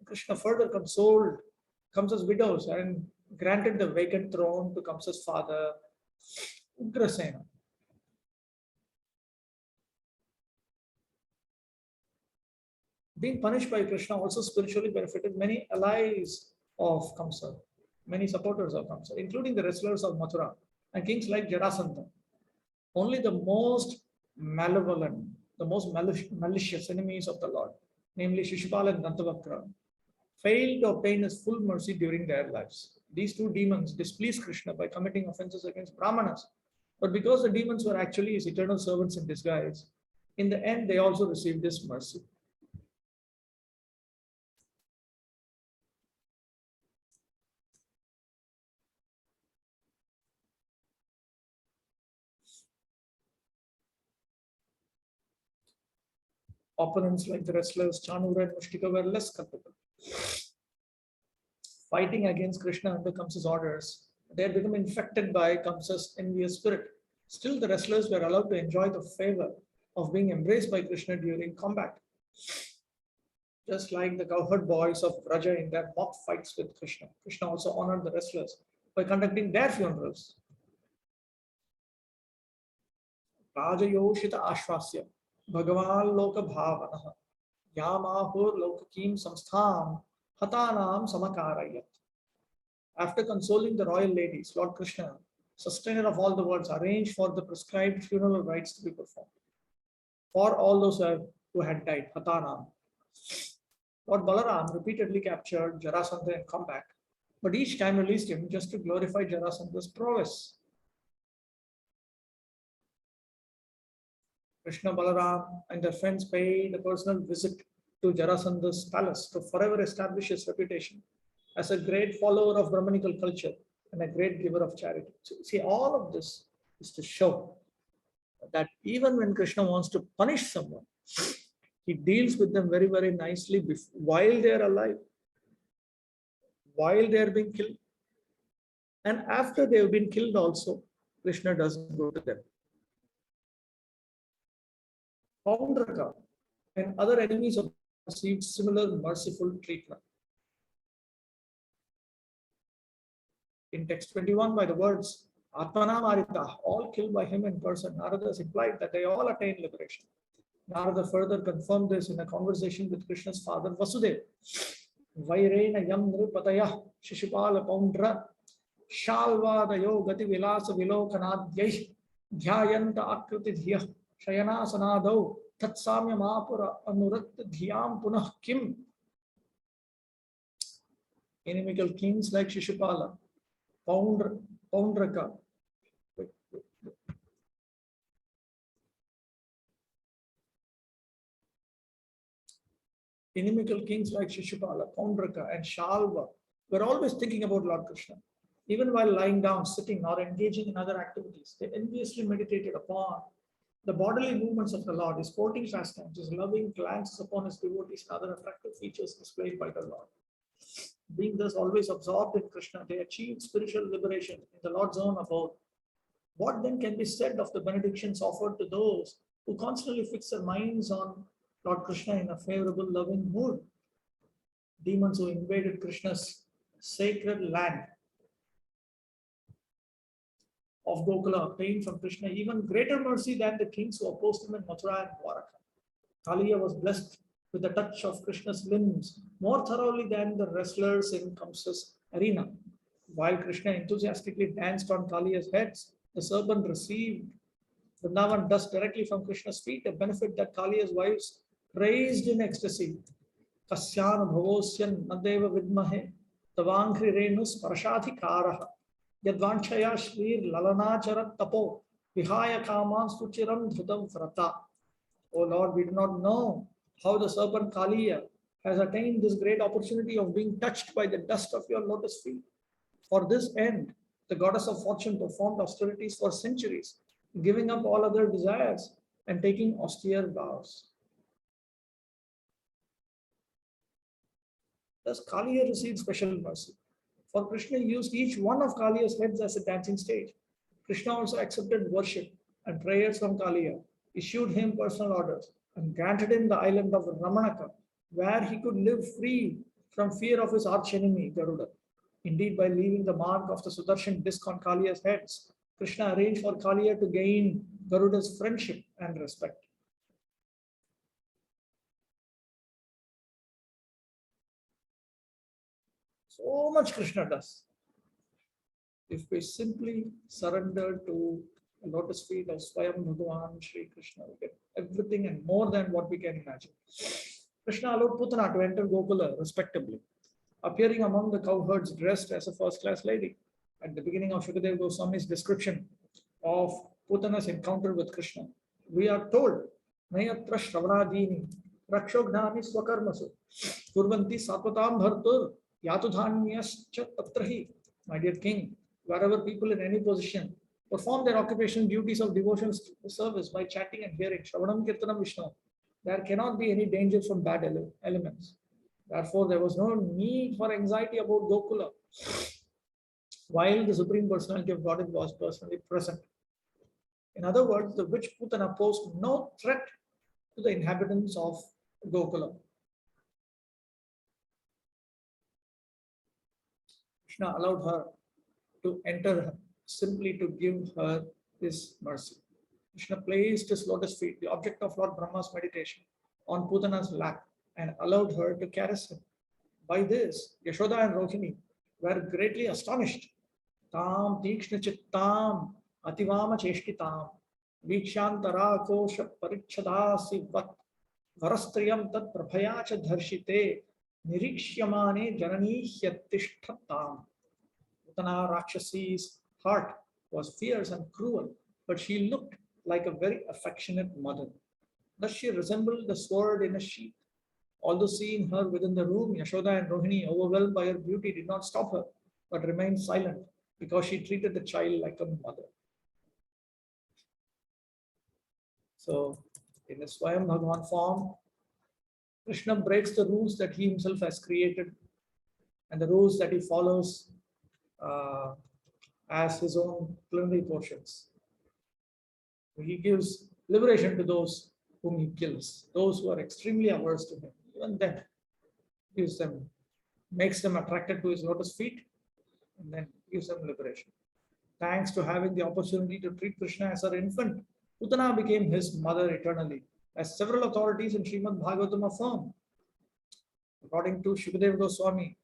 Krishna further consoled Kamsa's widows and granted the vacant throne to Kamsa's father, Ugrasena. Being punished by Krishna also spiritually benefited many allies of Kamsa, many supporters of Kamsa, including the wrestlers of Mathura and kings like Jarasandha. Only the most malevolent, the most malicious enemies of the Lord, namely Shishupala and Dantavakra, failed to obtain his full mercy during their lives. These two demons displeased Krishna by committing offenses against Brahmanas. But because the demons were actually his eternal servants in disguise, in the end they also received his mercy. Opponents like the wrestlers Chanura and Mushtika were less culpable. Fighting against Krishna under Kamsa's orders, they had become infected by Kamsa's envious spirit. Still, the wrestlers were allowed to enjoy the favor of being embraced by Krishna during combat. Just like the cowherd boys of Vraja in their mock fights with Krishna, Krishna also honored the wrestlers by conducting their funerals. Rajayoshita Ashwasya Bhagavan Loka Bhavana Yamahur Lokakim Samstham Hatanam Samakarayat. After consoling the royal ladies, Lord Krishna, sustainer of all the worlds, arranged for the prescribed funeral rites to be performed for all those who had died, Hatanam. Lord Balaram repeatedly captured Jarasandha in combat, but each time released him just to glorify Jarasandha's prowess. Krishna, Balaram, and their friends paid a personal visit to Jarasandha's palace to forever establish his reputation as a great follower of Brahmanical culture and a great giver of charity. So, see, all of this is to show that even when Krishna wants to punish someone, he deals with them very, very nicely while they are alive, while they are being killed. And after they have been killed also, Krishna doesn't go to them. Paundraka and other enemies of received similar merciful treatment. In text 21, by the words Atmanam Arita, all killed by him in person, Narada has implied that they all attained liberation. Narada further confirmed this in a conversation with Krishna's father Vasudeva. Vairena yam nrupataya Shishupala Paundra Shalvadayo Gati Vilasa Vilokanadhyai Dhyayanta Akriti Dhya Shayana Sanadau Tatsamya Mapura Anurakta Dhyam Punah Kim. Inimical kings like Shishupala, Paundraka, inimical kings like Shishupala, Paundraka, and Shalva were always thinking about Lord Krishna. Even while lying down, sitting, or engaging in other activities, they enviously meditated upon the bodily movements of the Lord, his sporting pastimes, his loving glances upon his devotees, and other attractive features displayed by the Lord. Being thus always absorbed in Krishna, they achieved spiritual liberation in the Lord's own abode. What then can be said of the benedictions offered to those who constantly fix their minds on Lord Krishna in a favorable, loving mood? Demons who invaded Krishna's sacred land of Gokula obtained from Krishna even greater mercy than the kings who opposed him in Mathura and Dwaraka. Kaliya was blessed with the touch of Krishna's limbs more thoroughly than the wrestlers in Kamsa's arena. While Krishna enthusiastically danced on Kaliya's heads, the serpent received Vrindavan dust directly from Krishna's feet, a benefit that Kaliya's wives praised in ecstasy. Kasyana bhavosyan nadeva vidmahe tavankri renus parashadhikaraha yadvanchaya shrir lalanacharat tapo vihaya kaman suchiram dhrutam vrata. O Lord, we do not know how the serpent Kaliya has attained this great opportunity of being touched by the dust of your lotus feet. For this end, the goddess of fortune performed austerities for centuries, giving up all other desires and taking austere vows. Thus, Kaliya received special mercy. For Krishna used each one of Kaliya's heads as a dancing stage. Krishna also accepted worship and prayers from Kaliya, issued him personal orders, and granted him the island of Ramanaka, where he could live free from fear of his archenemy, Garuda. Indeed, by leaving the mark of the Sudarshan disc on Kaliya's heads, Krishna arranged for Kaliya to gain Garuda's friendship and respect. So much Krishna does. If we simply surrender to the lotus feet of Swayam Bhagavan Sri Krishna, we get everything and more than what we can imagine. Krishna allowed Putana to enter Gokula respectably, appearing among the cowherds dressed as a first-class lady. At the beginning of Shukadeva Goswami's description of Putana's encounter with Krishna, we are told, Mayatra Shravanadini, Rakshognani Swakarmasu, Kurvanti Satvatam Bhartur, Yatudhanyascha Tatrahi. My dear king, wherever people in any position perform their occupational duties of devotional service by chanting and hearing Shravanam Kirtanam Vishnu, there cannot be any danger from bad elements. Therefore, there was no need for anxiety about Gokula while the Supreme Personality of Godhead was personally present. In other words, the witch Putana posed no threat to the inhabitants of Gokula. Krishna allowed her to enter simply to give her this mercy. Krishna placed his lotus feet, the object of Lord Brahma's meditation, on Putana's lap and allowed her to caress him. By this, Yashoda and Rohini were greatly astonished. Tam tikshna chittam ativama cheshkitam vikshantara kosha parichadasi vat varastriyam tat prabhayacha dharshite nirikshyamane janani hyattishtatam. Putana Rakshasi's heart was fierce and cruel, but she looked like a very affectionate mother. Thus she resembled the sword in a sheath. Although seeing her within the room, Yashoda and Rohini, overwhelmed by her beauty, did not stop her, but remained silent because she treated the child like a mother. So, in the Swayam Bhagavan form, Krishna breaks the rules that he himself has created and the rules that he follows as his own plenary portions. He gives liberation to those whom he kills, those who are extremely averse to him. Even then, gives them, makes them attracted to his lotus feet, and then gives them liberation. Thanks to having the opportunity to treat Krishna as her infant, Putana became his mother eternally, as several authorities in Srimad Bhagavatam affirm. According to Shukadeva Goswami,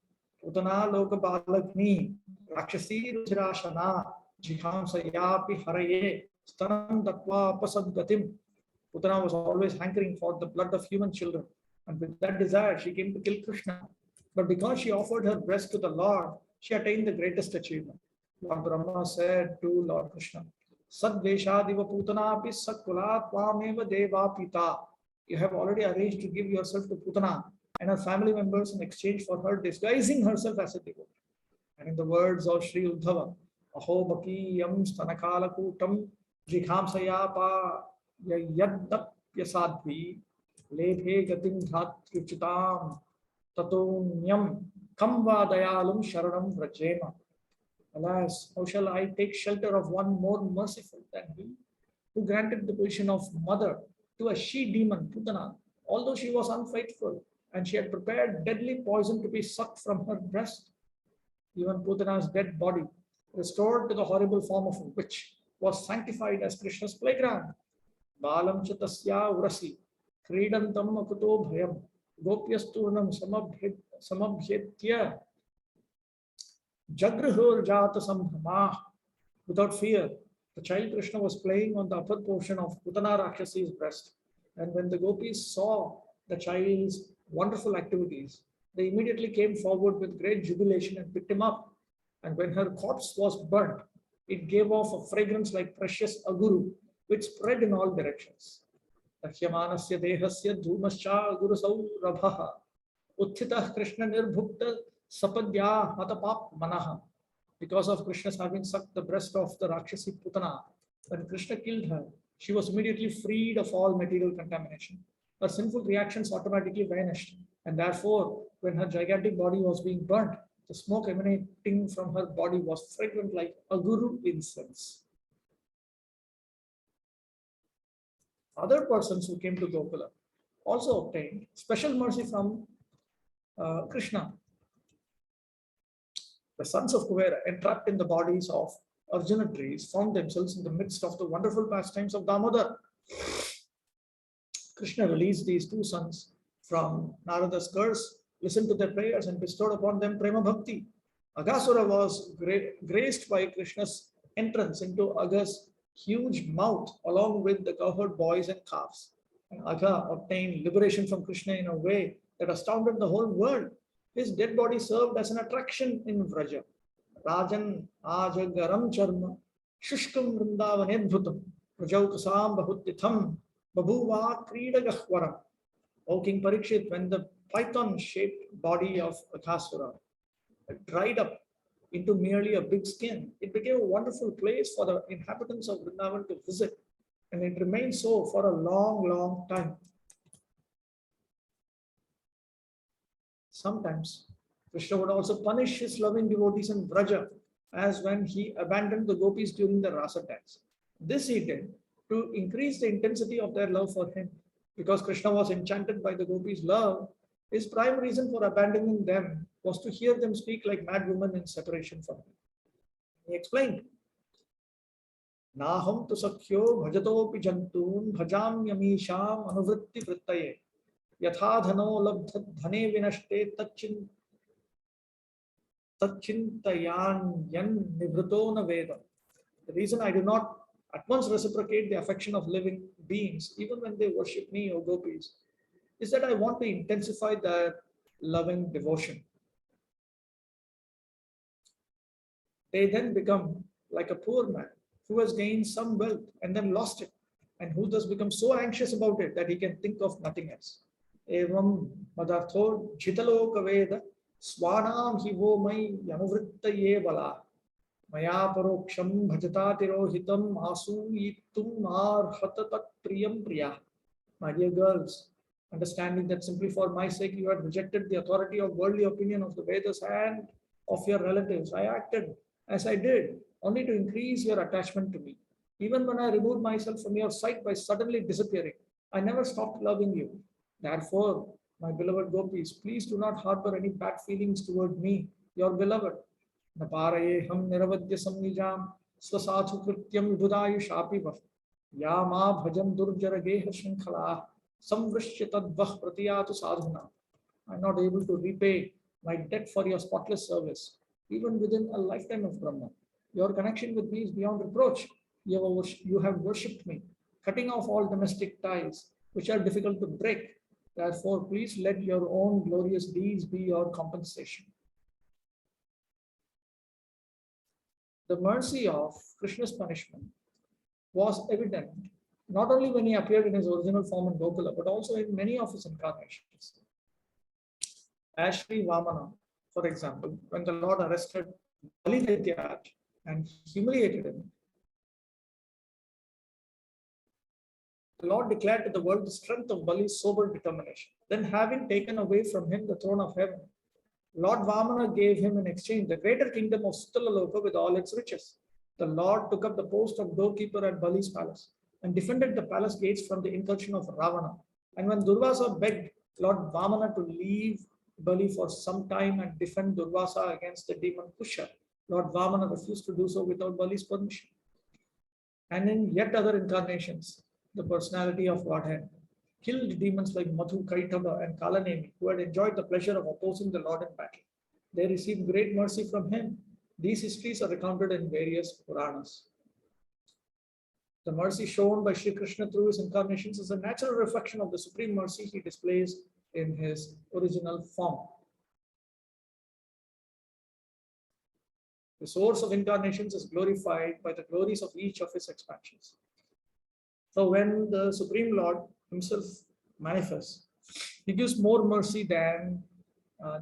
Putana Loka Balagni, Rakshasi Ruchirashana, Jighamsayapi Haraye, Stanam Dakwa Pasadgatim. Putana was always hankering for the blood of human children, and with that desire, she came to kill Krishna. But because she offered her breast to the Lord, she attained the greatest achievement. Lord Brahma said to Lord Krishna, Sadveshadiva Putana pi Sakula Tvameva Deva Pita. You have already arranged to give yourself to Putana and her family members in exchange for her disguising herself as a devotee. And in the words of Sri Uddhava, Aho Bakiyam Stanakala Kutam Jikhamsayapa Yadapyasadvi Lebhe Gatim Dhatuchitam Tatonyam Kamva Dayalum Sharanam Vrajema. Alas, how shall I take shelter of one more merciful than he, who granted the position of mother to a she-demon, Putana, although she was unfaithful and she had prepared deadly poison to be sucked from her breast. Even Putana's dead body, restored to the horrible form of a witch, was sanctified as Krishna's playground. Balam chatasya urasi, kridantam akuto bhayam, gopyasturnam samabhyetya, jagrihur jata sambhamah. Without fear, the child Krishna was playing on the upper portion of Putana Rakshasi's breast. And when the gopis saw the child's wonderful activities, they immediately came forward with great jubilation and picked him up. And when her corpse was burnt, it gave off a fragrance like precious aguru, which spread in all directions. Takhyamanasya dehasya dhumascha agurasau rabhaha Utthita Krishna Nirbhukta Sapadya Hatapap Manaha. Because of Krishna's having sucked the breast of the Rakshasi Putana, when Krishna killed her, she was immediately freed of all material contamination. Her sinful reactions automatically vanished, and therefore, when her gigantic body was being burnt, the smoke emanating from her body was fragrant like aguru incense. Other persons who came to Gokula also obtained special mercy from Krishna. The sons of Kuvera, entrapped in the bodies of Arjuna trees, found themselves in the midst of the wonderful pastimes of Damodar. Krishna released these two sons from Narada's curse, listened to their prayers, and bestowed upon them prema bhakti. Aghasura was graced by Krishna's entrance into Agha's huge mouth along with the cowherd boys and calves. And Agha obtained liberation from Krishna in a way that astounded the whole world. His dead body served as an attraction in Vraja. Rajan Ajagaram Charma Shushkam Vrindavanedbhutam Prajautasam Bahutitham Babuva Kridagahwaram. O King Parikshit, when the python-shaped body of Aghasura dried up into merely a big skin, it became a wonderful place for the inhabitants of Vrindavan to visit, and it remained so for a long, long time. Sometimes Krishna would also punish his loving devotees in Vraja, as when he abandoned the gopis during the rasa dance. This he did to increase the intensity of their love for him. Because Krishna was enchanted by the gopis' love, his prime reason for abandoning them was to hear them speak like mad women in separation from him. He explained, Naham tu sakhyo bhajatopi jantun bhajam yamisham anuvritti vrittaye yatha dhano labdha dhane vinashte tachintayan yan nivruto na veda. The reason I do not at once reciprocate the affection of living beings, even when they worship me, O gopis, is that I want to intensify their loving devotion. They then become like a poor man who has gained some wealth and then lost it, and who thus becomes so anxious about it that he can think of nothing else. Evam madartho jitaloka veda swanam hivo mai yanuvrittaye bala. Mayapuroksham bhajatatirohitam asuyitum arhatatat priyam priya. My dear girls, understanding that simply for my sake you had rejected the authority of worldly opinion of the Vedas and of your relatives, I acted as I did, only to increase your attachment to me. Even when I removed myself from your sight by suddenly disappearing, I never stopped loving you. Therefore, my beloved gopis, please do not harbor any bad feelings toward me, your beloved. Naparaye ham niravadya samnijam swasathu krityam vibhudayushapi vah yama bhajan durjara geha shrinkhala samvrishya tadvah pratiyatu sadhana. I am not able to repay my debt for your spotless service, even within a lifetime of Brahma. Your connection with me is beyond reproach. You have worshipped me, cutting off all domestic ties, which are difficult to break. Therefore, please let your own glorious deeds be your compensation. The mercy of Krishna's punishment was evident not only when he appeared in his original form in Gokula, but also in many of his incarnations. As Sri Vamana, for example, when the Lord arrested Bali Daityaraj and humiliated him, the Lord declared to the world the strength of Bali's sober determination. Then, having taken away from him the throne of heaven, Lord Vamana gave him in exchange the greater kingdom of Sutalaloka with all its riches. The Lord took up the post of doorkeeper at Bali's palace and defended the palace gates from the incursion of Ravana. And when Durvasa begged Lord Vamana to leave Bali for some time and defend Durvasa against the demon Kusha, Lord Vamana refused to do so without Bali's permission. And in yet other incarnations, the personality of Godhead killed demons like Madhu, Kaitaba, and Kalanemi, who had enjoyed the pleasure of opposing the Lord in battle. They received great mercy from him. These histories are recounted in various Puranas. The mercy shown by Sri Krishna through his incarnations is a natural reflection of the supreme mercy he displays in his original form. The source of incarnations is glorified by the glories of each of his expansions. So when the Supreme Lord himself manifests, he gives more mercy than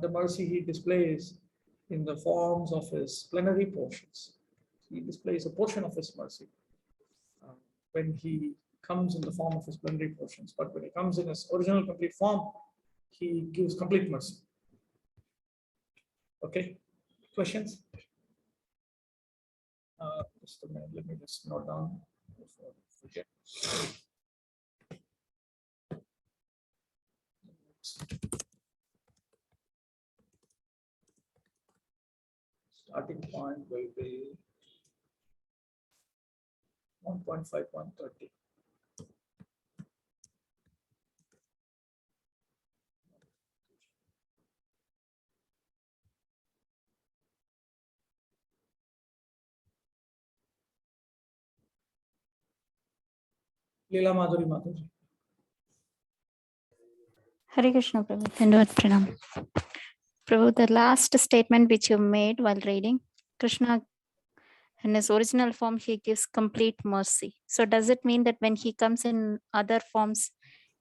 the mercy he displays in the forms of his plenary portions. He displays a portion of his mercy when he comes in the form of his plenary portions. But when he comes in his original complete form, he gives complete mercy. Okay, questions? Just a minute, let me just note down before I forget. Starting point will be 1.5130. Leela Madhuri Mataji. Hare Krishna, Prabhu. Dandavad Pranam. Prabhu, the last statement which you made while reading, Krishna in his original form, he gives complete mercy. So does it mean that when he comes in other forms,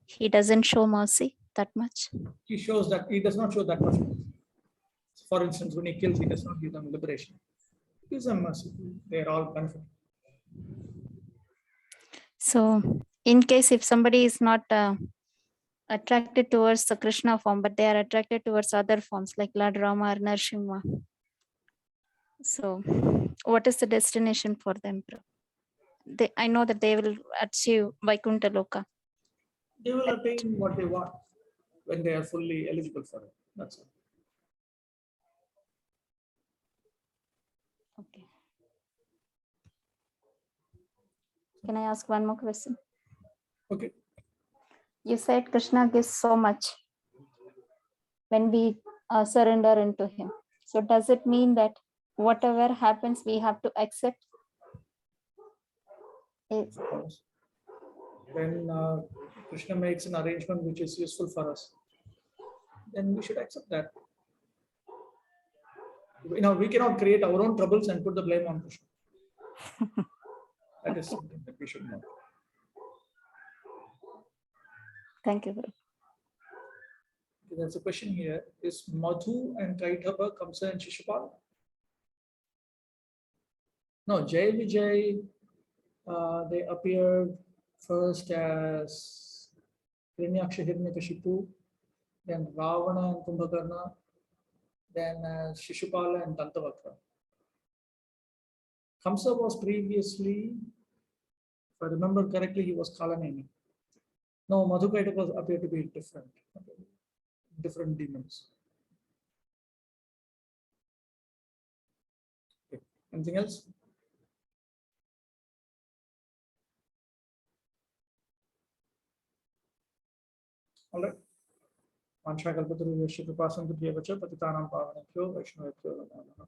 he doesn't show mercy that much? He shows that he does not show that much mercy. For instance, when he kills, he does not give them liberation. He gives them mercy. They are all benefiting. So in case if somebody is not attracted towards the Krishna form, but they are attracted towards other forms like Lord Rama or Narsimha. So what is the destination for them? I know that they will achieve Vaikuntha Loka. They will attain what they want when they are fully eligible for it. That's all. Okay. Can I ask one more question? Okay. You said Krishna gives so much when we surrender into him. So does it mean that whatever happens, we have to accept? When Krishna makes an arrangement which is useful for us, then we should accept that. You know, we cannot create our own troubles and put the blame on Krishna. That is something that we should know. Thank you, Guru. There's a question here. Is Madhu and Kaithaba Kamsa and Shishupal? No, Jai Vijay, they appeared first as Hiranyaksha Hiranyakashipu, then Ravana and Kumbhakarna, then as Shishupala and Dantavakra. Kamsa was previously, if I remember correctly, he was Kalaneni. No, Madhukaitapa appeared to be different. Different demons. Okay. Anything else? All right. Vanchakalpataruvesya kripasantu bhyavacha patitanam pavanebhyo vaishnavebhyo namo namaha.